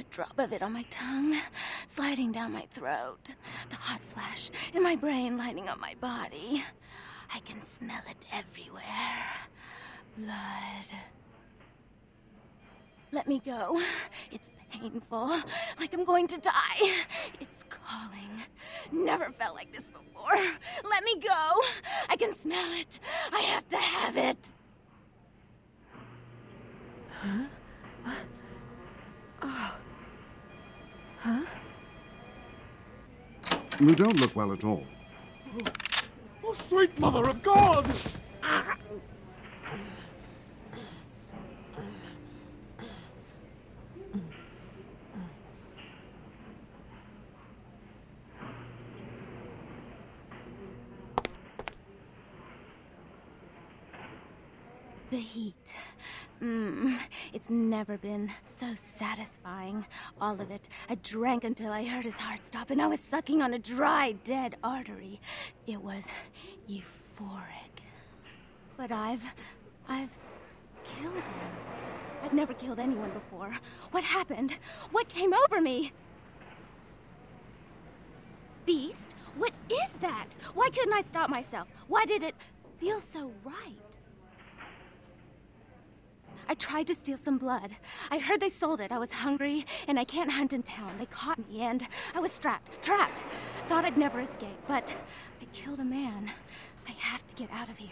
Drop of it on my tongue, sliding down my throat. The hot flash in my brain lighting up my body. I can smell it everywhere. Blood. Let me go. It's painful, like I'm going to die. It's calling. Never felt like this before. Let me go. I can smell it. I have to have it. Huh? What? Oh. Huh? You don't look well at all. Oh, sweet mother of God! The heat. It's never been so satisfying. All of it. I drank until I heard his heart stop, and I was sucking on a dry, dead artery. It was euphoric. But I've killed him. I've never killed anyone before. What happened? What came over me? Beast? What is that? Why couldn't I stop myself? Why did it feel so right? I tried to steal some blood. I heard they sold it. I was hungry, and I can't hunt in town. They caught me, and I was trapped. Thought I'd never escape, but I killed a man. I have to get out of here.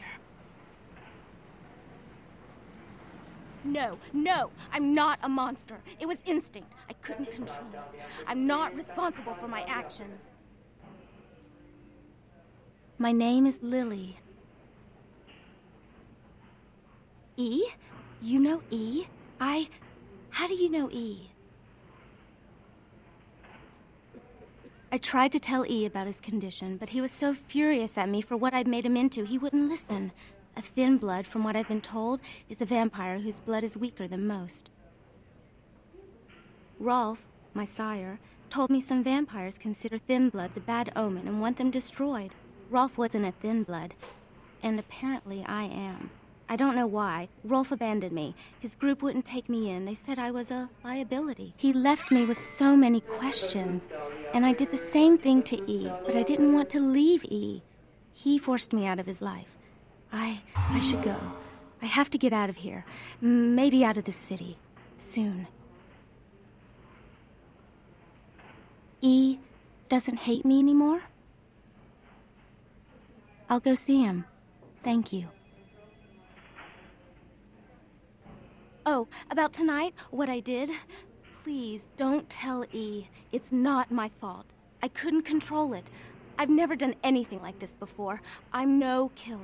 No, I'm not a monster. It was instinct. I couldn't control it. I'm not responsible for my actions. My name is Lily. E? You know E? How do you know E? I tried to tell E about his condition, but he was so furious at me for what I'd made him into, he wouldn't listen. A thin blood, from what I've been told, is a vampire whose blood is weaker than most. Rolf, my sire, told me some vampires consider thin bloods a bad omen and want them destroyed. Rolf wasn't a thin blood, and apparently I am. I don't know why. Rolf abandoned me. His group wouldn't take me in. They said I was a liability. He left me with so many questions, and I did the same thing to E, but I didn't want to leave E. He forced me out of his life. I should go. I have to get out of here. Maybe out of the city. Soon. E doesn't hate me anymore? I'll go see him. Thank you. Oh, about tonight, what I did? Please, don't tell E. It's not my fault. I couldn't control it. I've never done anything like this before. I'm no killer.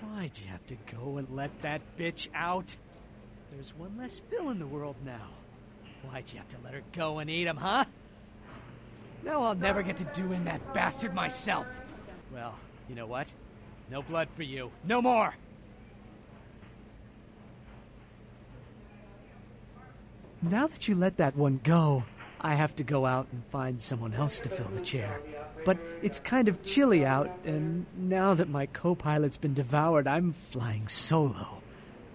Why'd you have to go and let that bitch out? There's one less Phil in the world now. Why'd you have to let her go and eat him, huh? Now I'll never get to do in that bastard myself. Well, you know what? No blood for you. No more! Now that you let that one go, I have to go out and find someone else to fill the chair. But it's kind of chilly out, and now that my co-pilot's been devoured, I'm flying solo.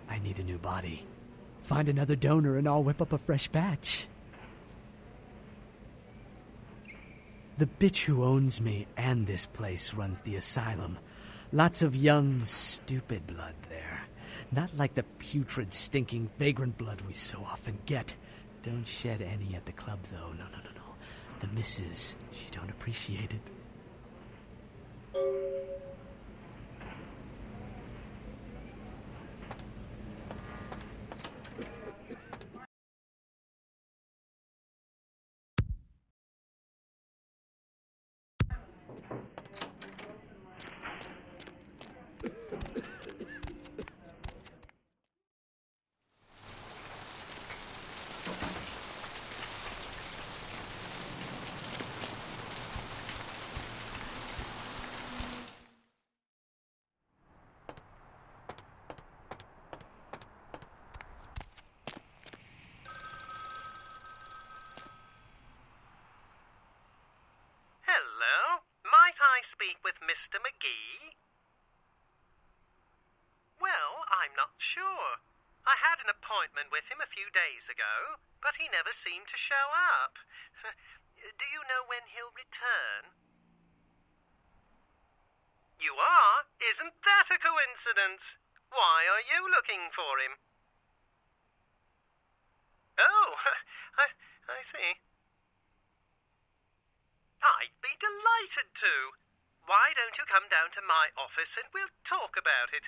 I need a new body. Find another donor and I'll whip up a fresh batch. The bitch who owns me and this place runs the asylum. Lots of young, stupid blood there. Not like the putrid, stinking, vagrant blood we so often get. Don't shed any at the club, though. No. The missus, she don't appreciate it. Hello? Might I speak with Mr. McGee? Well, I'm not sure. I had an appointment with him a few days ago, but he never seemed to show up. Do you know when he'll return? You are? Isn't that a coincidence? Why are you looking for him? Oh, I see. I'd be delighted to. Why don't you come down to my office and we'll talk about it?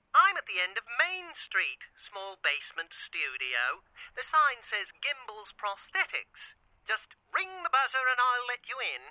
I'm at the end of Main Street, small basement studio. The sign says Gimbal's Prosthetics. Just ring the buzzer and I'll let you in.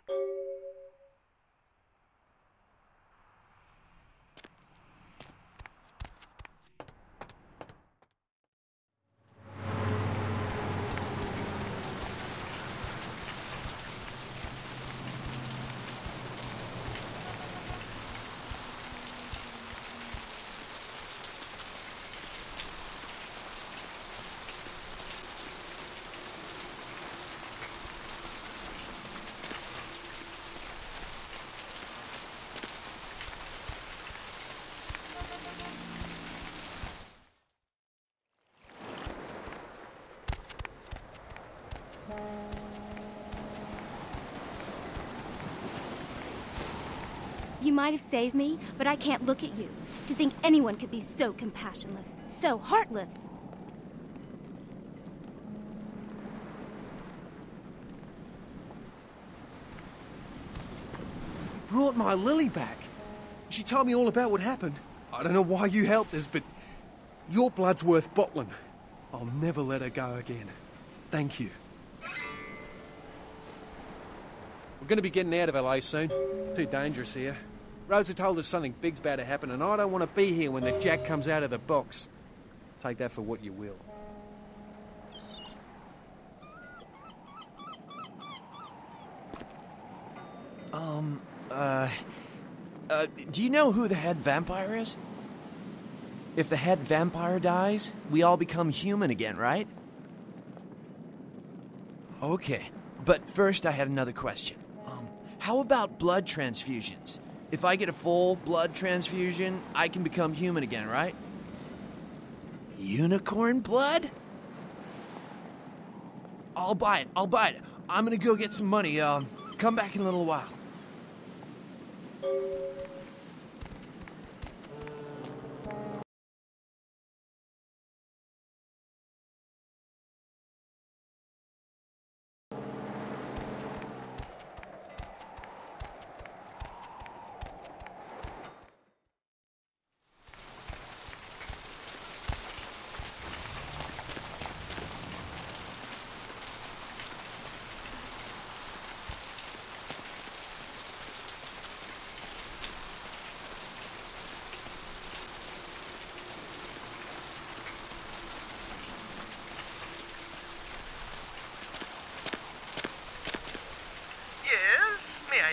You might have saved me, but I can't look at you. To think anyone could be so compassionless, so heartless. You brought my Lily back. She told me all about what happened. I don't know why you helped us, but your blood's worth bottling. I'll never let her go again. Thank you. We're going to be getting out of LA soon. Too dangerous here. Rosa told us something big's about to happen, and I don't want to be here when the jack comes out of the box. Take that for what you will. Do you know who the head vampire is? If the head vampire dies, we all become human again, right? Okay, but first I had another question. How about blood transfusions? If I get a full blood transfusion, I can become human again, right? Unicorn blood? I'll buy it. I'm gonna go get some money. Come back in a little while.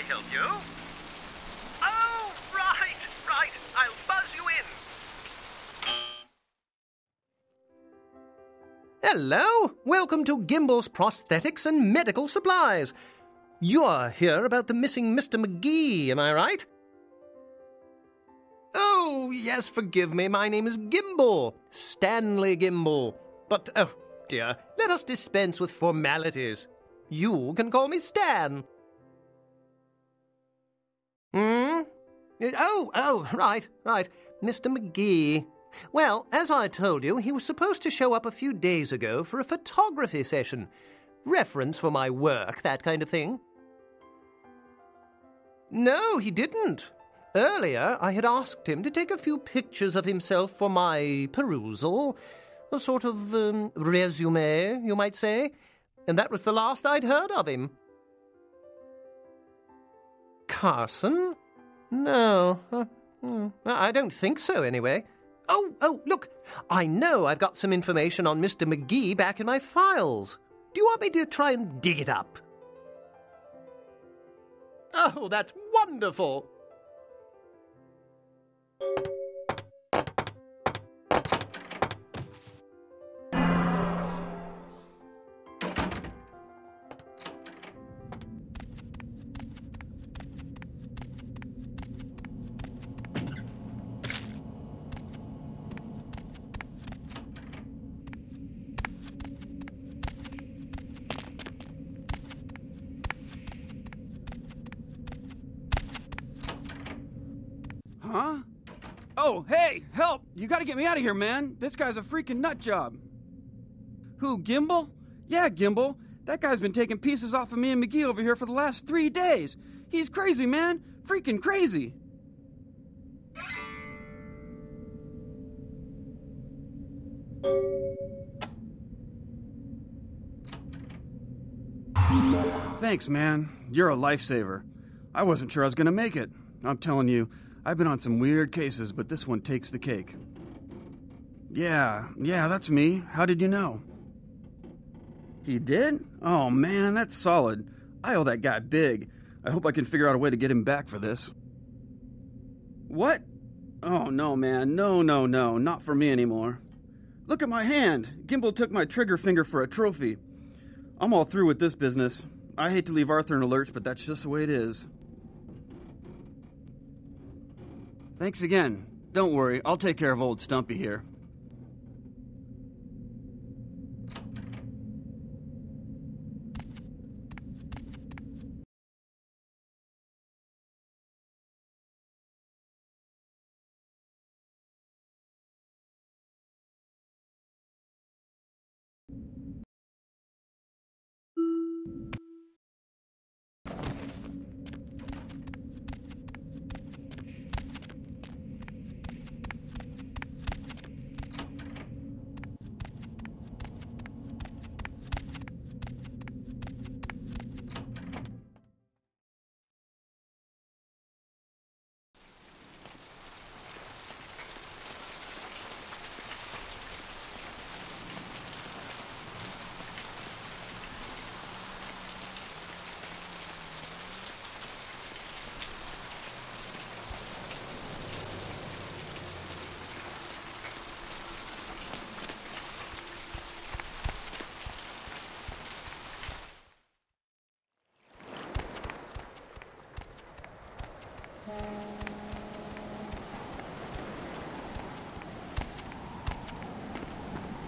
Help you? Oh, right. I'll buzz you in. Hello! Welcome to Gimbal's Prosthetics and Medical Supplies. You're here about the missing Mr. McGee, am I right? Oh, yes, forgive me. My name is Gimbal. Stanley Gimbal. But, oh, dear, let us dispense with formalities. You can call me Stan. Oh, right. Mr. McGee. Well, as I told you, he was supposed to show up a few days ago for a photography session. Reference for my work, that kind of thing. No, he didn't. Earlier, I had asked him to take a few pictures of himself for my perusal. A sort of resume, you might say. And that was the last I'd heard of him. Carson? No. I don't think so, anyway. Oh, look. I know I've got some information on Mr. McGee back in my files. Do you want me to try and dig it up? Oh, that's wonderful. Huh? Oh, hey, help! You gotta get me out of here, man. This guy's a freaking nut job. Who, Gimbal? Yeah, Gimbal. That guy's been taking pieces off of me and McGee over here for the last 3 days. He's crazy, man. Freaking crazy. Thanks, man. You're a lifesaver. I wasn't sure I was gonna make it. I'm telling you, I've been on some weird cases, but this one takes the cake. Yeah, that's me. How did you know? He did? Oh, man, that's solid. I owe that guy big. I hope I can figure out a way to get him back for this. What? Oh, no, man. No, not for me anymore. Look at my hand. Gimbal took my trigger finger for a trophy. I'm all through with this business. I hate to leave Arthur in a lurch, but that's just the way it is. Thanks again. Don't worry, I'll take care of old Stumpy here.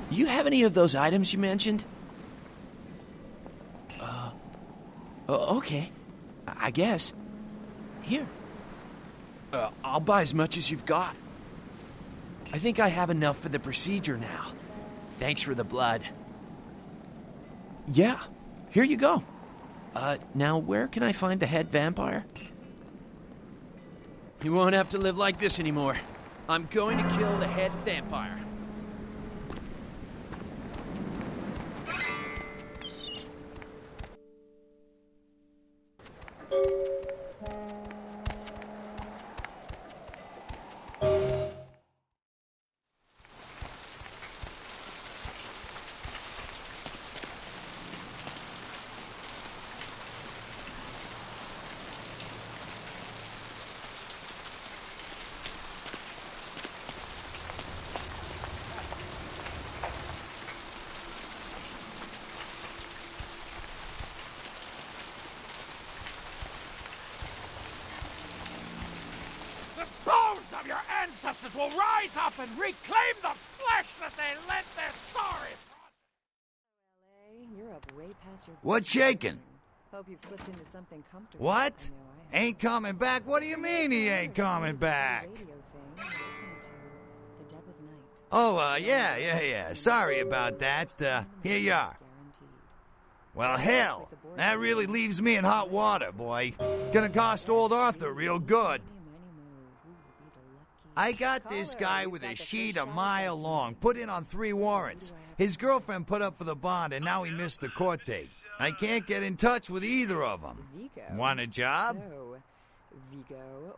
You have any of those items you mentioned? Okay. I guess. Here. I'll buy as much as you've got. I think I have enough for the procedure now. Thanks for the blood. Yeah, here you go. Now where can I find the head vampire? You won't have to live like this anymore. I'm going to kill the head vampire. Your ancestors will rise up and reclaim the flesh that they lent their sorry. You're up way past your... What's shaking? Hope you've slipped into something comfortable. What? Ain't coming back? What do you mean he ain't coming back? Oh, yeah. Sorry about that. Here you are. Well, hell, that really leaves me in hot water, boy. Gonna cost old Arthur real good. I got this guy with a sheet a mile long, put in on 3 warrants. His girlfriend put up for the bond, and now he missed the court date. I can't get in touch with either of them. Want a job? So, go.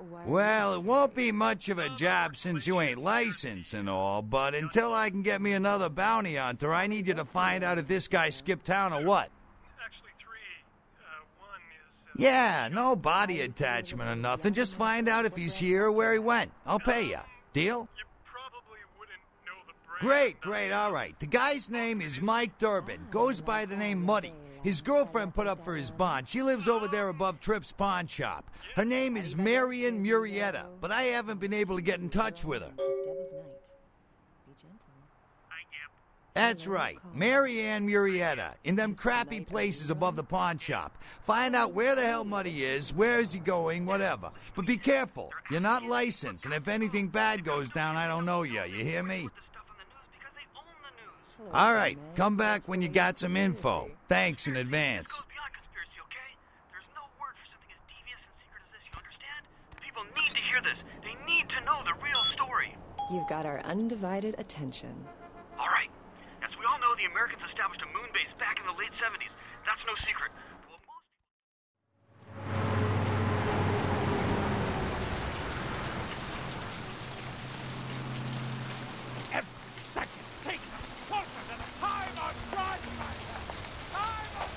Why Well, it won't be much of a job since you ain't licensed and all, but until I can get me another bounty hunter, I need you to find out if this guy skipped town or what. Actually, 3. One is... Yeah, no body attachment or nothing. Just find out if he's here or where he went. I'll pay you. Deal? You probably wouldn't know the brand. Great, all right. The guy's name is Mike Durbin. Goes by the name Muddy. His girlfriend put up for his bond. She lives over there above Tripp's pawn shop. Her name is Marian Murrieta, but I haven't been able to get in touch with her. That's right, Marianne Murrieta, in them crappy places above the pawn shop. Find out where the hell Muddy is, where is he going, whatever. But be careful, you're not licensed, and if anything bad goes down, I don't know you. You hear me? All right, come back when you got some info. Thanks in advance. There's no word for something as devious and secret as this, you understand? People need to hear this. They need to know the real story. You've got our undivided attention. All right. As we all know, the Americans established a moon base back in the late 70s. That's no secret. Well, Every second takes us closer to the time of judgment! Time of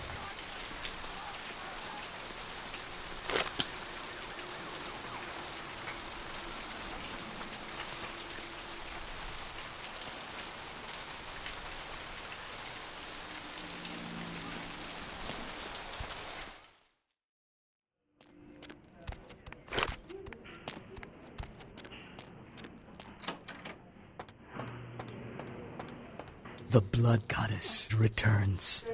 The Blood Goddess returns.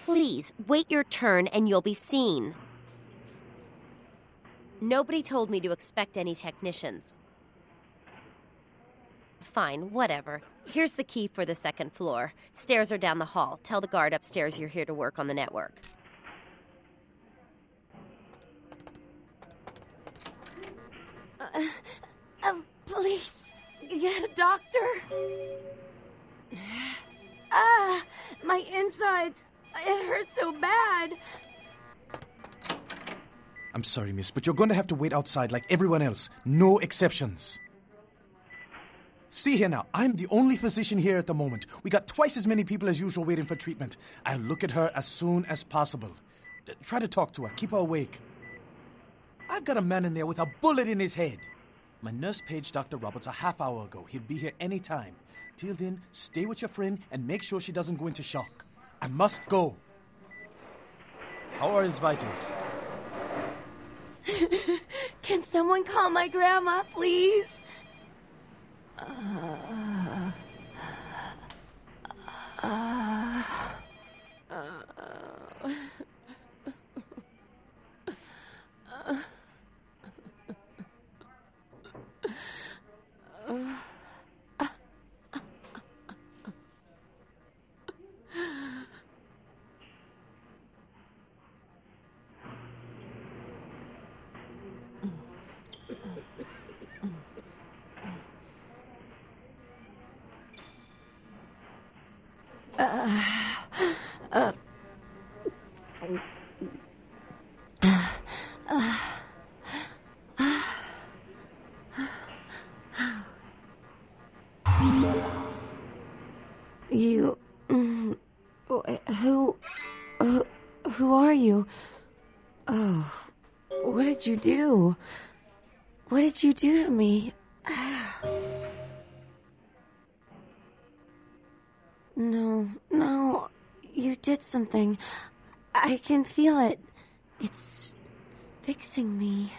Please, wait your turn and you'll be seen. Nobody told me to expect any technicians. Fine, whatever. Here's the key for the second floor. Stairs are down the hall. Tell the guard upstairs you're here to work on the network. Please, get a doctor. My insides. It hurts so bad. I'm sorry, miss, but you're going to have to wait outside like everyone else. No exceptions. See here now, I'm the only physician here at the moment. We got twice as many people as usual waiting for treatment. I'll look at her as soon as possible. Try to talk to her. Keep her awake. I've got a man in there with a bullet in his head. My nurse paged Dr. Roberts a half hour ago. He'll be here any time. Till then, stay with your friend and make sure she doesn't go into shock. I must go. How are his vitals? Can someone call my grandma, please? You... Who are you? Oh, what did you do? What did you do to me? No, you did something. I can feel it. It's fixing me.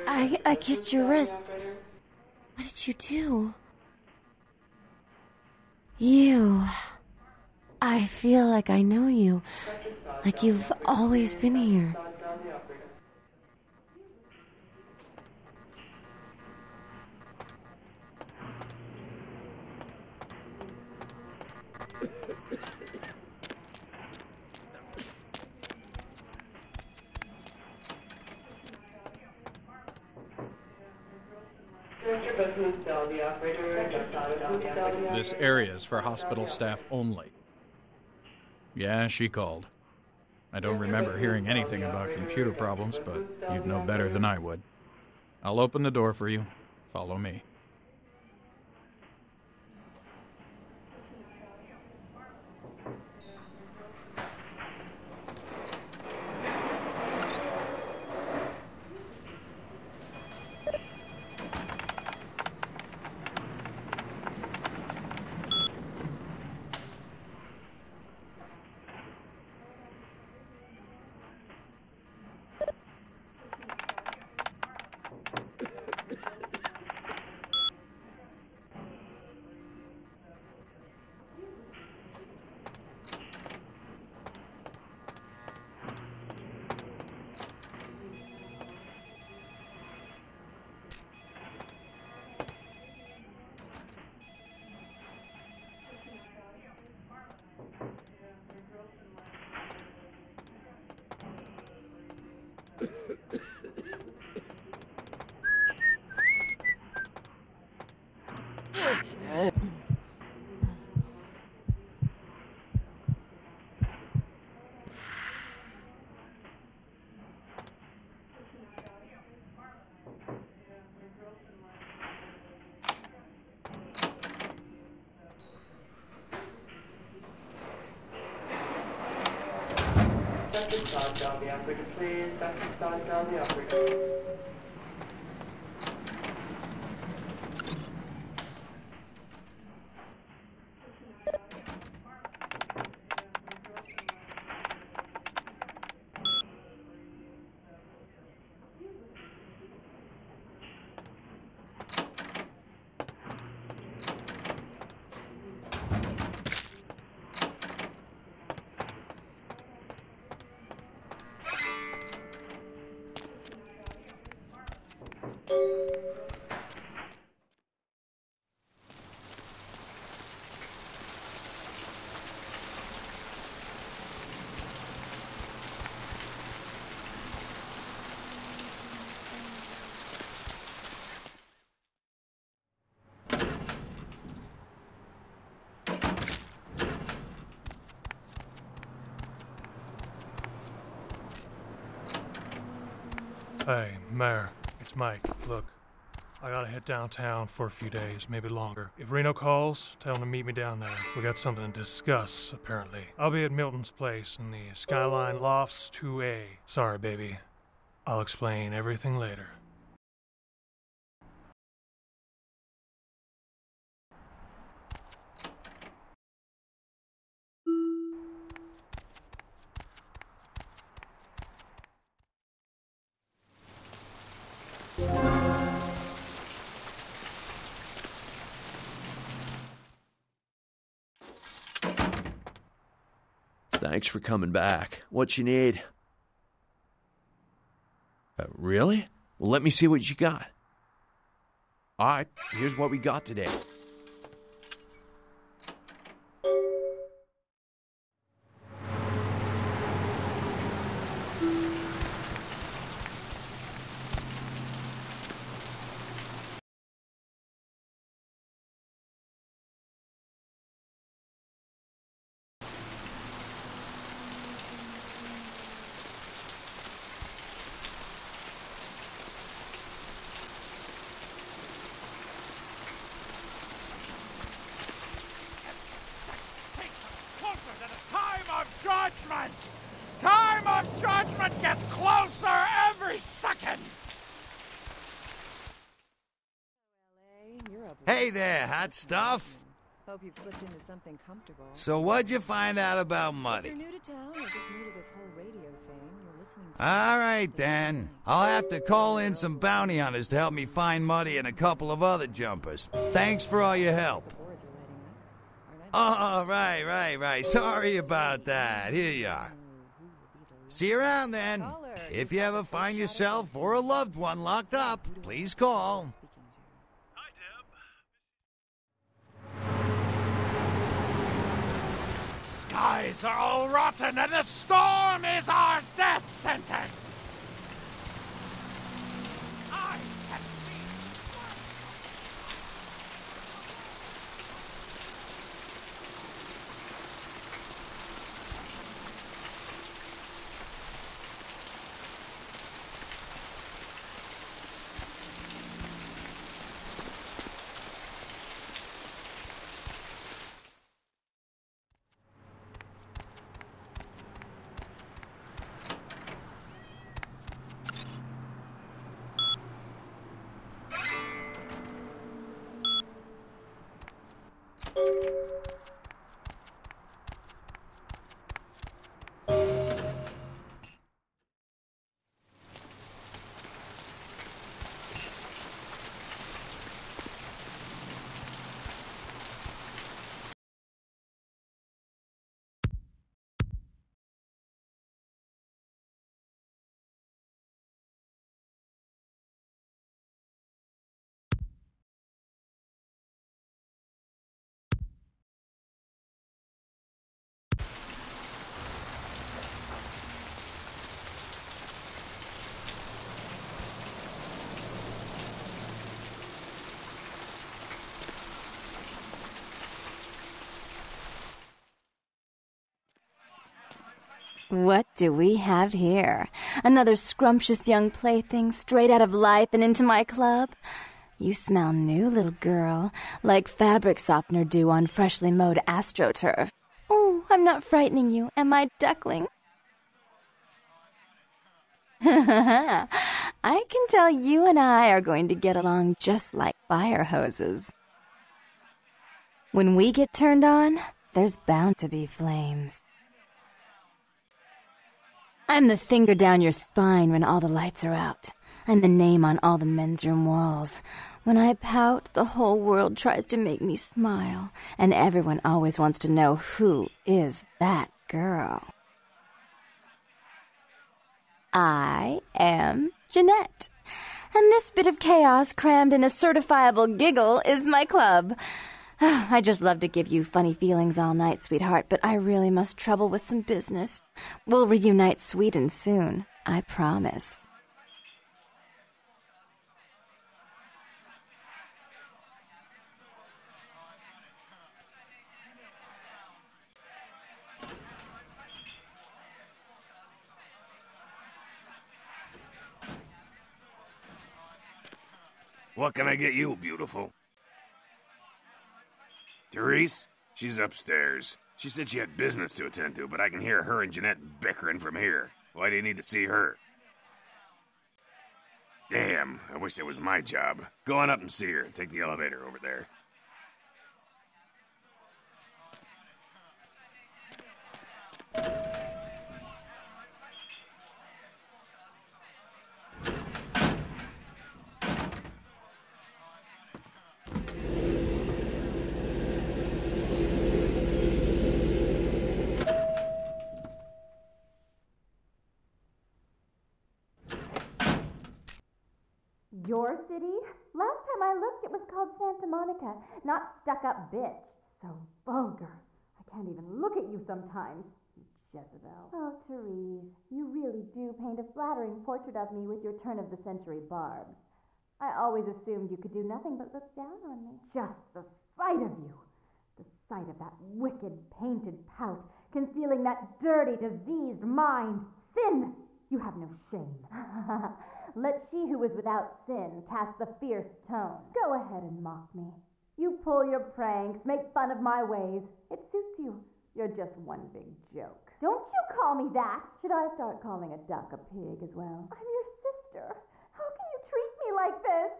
I kissed your wrist. What did you do? You. I feel like I know you. Like you've always been here. This area is for hospital staff only. Yeah, she called. I don't remember hearing anything about computer problems, but you'd know better than I would. I'll open the door for you. Follow me. Down the operator, please. Down the operator. Hey, Mayor, it's Mike. Look, I gotta head downtown for a few days, maybe longer. If Reno calls, tell him to meet me down there. We got something to discuss, apparently. I'll be at Milton's place in the Skyline Lofts 2A. Sorry, baby. I'll explain everything later. Thanks for coming back. What you need? Really? Well, let me see what you got. All right, here's what we got today. Judgment! Time of judgment gets closer every second! Hey there, hot stuff. Hope you've slipped into something comfortable. So what'd you find out about Muddy? If you're new to town or just new to this whole radio thing, you're listening to... All right, then. I'll have to call in some bounty hunters to help me find Muddy and a couple of other jumpers. Thanks for all your help. Oh, right. Sorry about that. Here you are. See you around, then. If you ever find yourself or a loved one locked up, please call. ties are all rotten, and the storm is our death sentence! I have seen What do we have here? Another scrumptious young plaything straight out of life and into my club? You smell new, little girl, like fabric softener dew on freshly mowed astroturf. Oh, I'm not frightening you, am I, duckling? I can tell you and I are going to get along just like fire hoses. When we get turned on, there's bound to be flames. I'm the finger down your spine when all the lights are out. I'm the name on all the men's room walls. When I pout, the whole world tries to make me smile, and everyone always wants to know who is that girl. I am Jeanette, and this bit of chaos crammed in a certifiable giggle is my club. I just love to give you funny feelings all night, sweetheart, but I really must trouble with some business. We'll reunite sweet and soon, I promise. What can I get you, beautiful? Therese? She's upstairs. She said she had business to attend to, but I can hear her and Jeanette bickering from here. Why do you need to see her? Damn, I wish that was my job. Go on up and see her and take the elevator over there. Your city? Last time I looked, it was called Santa Monica, not stuck-up bitch. So vulgar. I can't even look at you sometimes, Jezebel. Oh, Therese, you really do paint a flattering portrait of me with your turn-of-the-century barbs. I always assumed you could do nothing but look down on me. Just the sight of you. The sight of that wicked, painted pout, concealing that dirty, diseased mind. Sin! You have no shame. Let she who is without sin cast the fierce tone. Go ahead and mock me. You pull your pranks, make fun of my ways. It suits you. You're just one big joke. Don't you call me that. Should I start calling a duck a pig as well? I'm your sister. How can you treat me like this?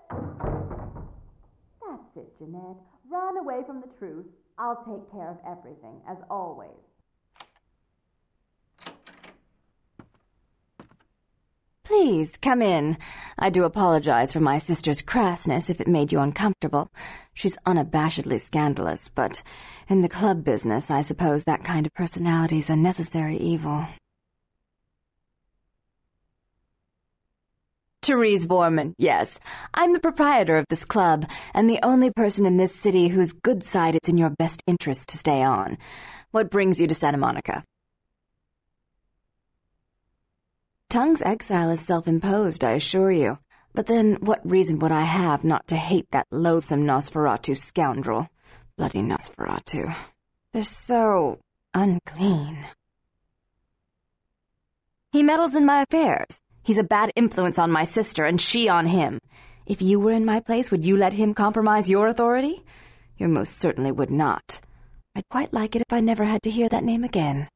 That's it, Jeanette. Run away from the truth. I'll take care of everything, as always. Please, come in. I do apologize for my sister's crassness if it made you uncomfortable. She's unabashedly scandalous, but in the club business, I suppose that kind of personality's a necessary evil. Therese Borman, yes. I'm the proprietor of this club, and the only person in this city whose good side it's in your best interest to stay on. What brings you to Santa Monica? Tongue's exile is self-imposed, I assure you. But then, what reason would I have not to hate that loathsome Nosferatu scoundrel? Bloody Nosferatu. They're so unclean. He meddles in my affairs. He's a bad influence on my sister, and she on him. If you were in my place, would you let him compromise your authority? You most certainly would not. I'd quite like it if I never had to hear that name again.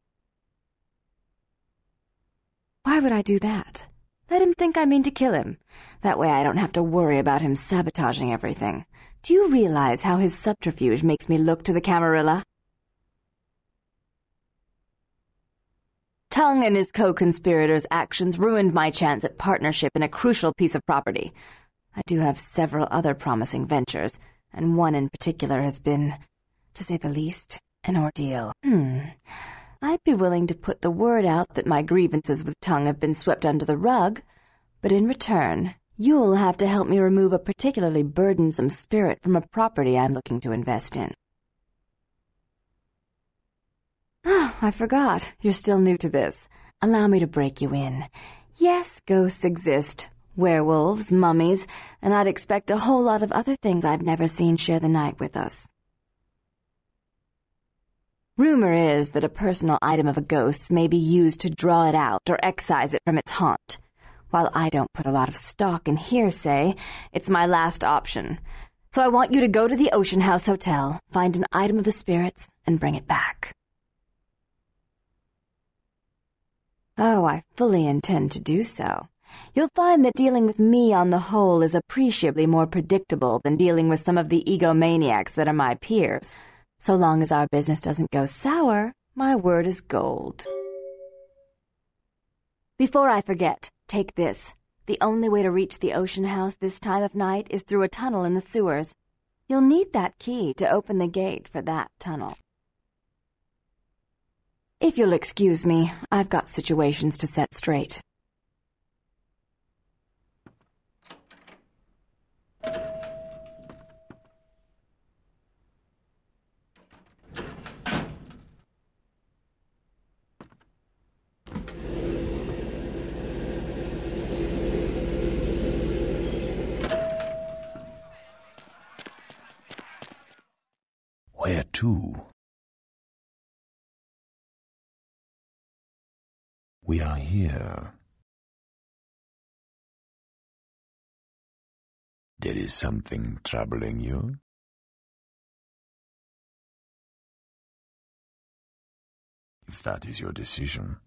Why would I do that? Let him think I mean to kill him. That way I don't have to worry about him sabotaging everything. Do you realize how his subterfuge makes me look to the Camarilla? Tongue and his co-conspirators' actions ruined my chance at partnership in a crucial piece of property. I do have several other promising ventures, and one in particular has been, to say the least, an ordeal. I'd be willing to put the word out that my grievances with Tongue have been swept under the rug, but in return, you'll have to help me remove a particularly burdensome spirit from a property I'm looking to invest in. Oh, I forgot. You're still new to this. Allow me to break you in. Yes, ghosts exist. Werewolves, mummies, and I'd expect a whole lot of other things I've never seen share the night with us. Rumor is that a personal item of a ghost's may be used to draw it out or excise it from its haunt. While I don't put a lot of stock in hearsay, it's my last option. So I want you to go to the Ocean House Hotel, find an item of the spirits, and bring it back. Oh, I fully intend to do so. You'll find that dealing with me on the whole is appreciably more predictable than dealing with some of the egomaniacs that are my peers. So long as our business doesn't go sour, my word is gold. Before I forget, take this. The only way to reach the Ocean House this time of night is through a tunnel in the sewers. You'll need that key to open the gate for that tunnel. If you'll excuse me, I've got situations to set straight. Where to? We are here. There is something troubling you? If that is your decision,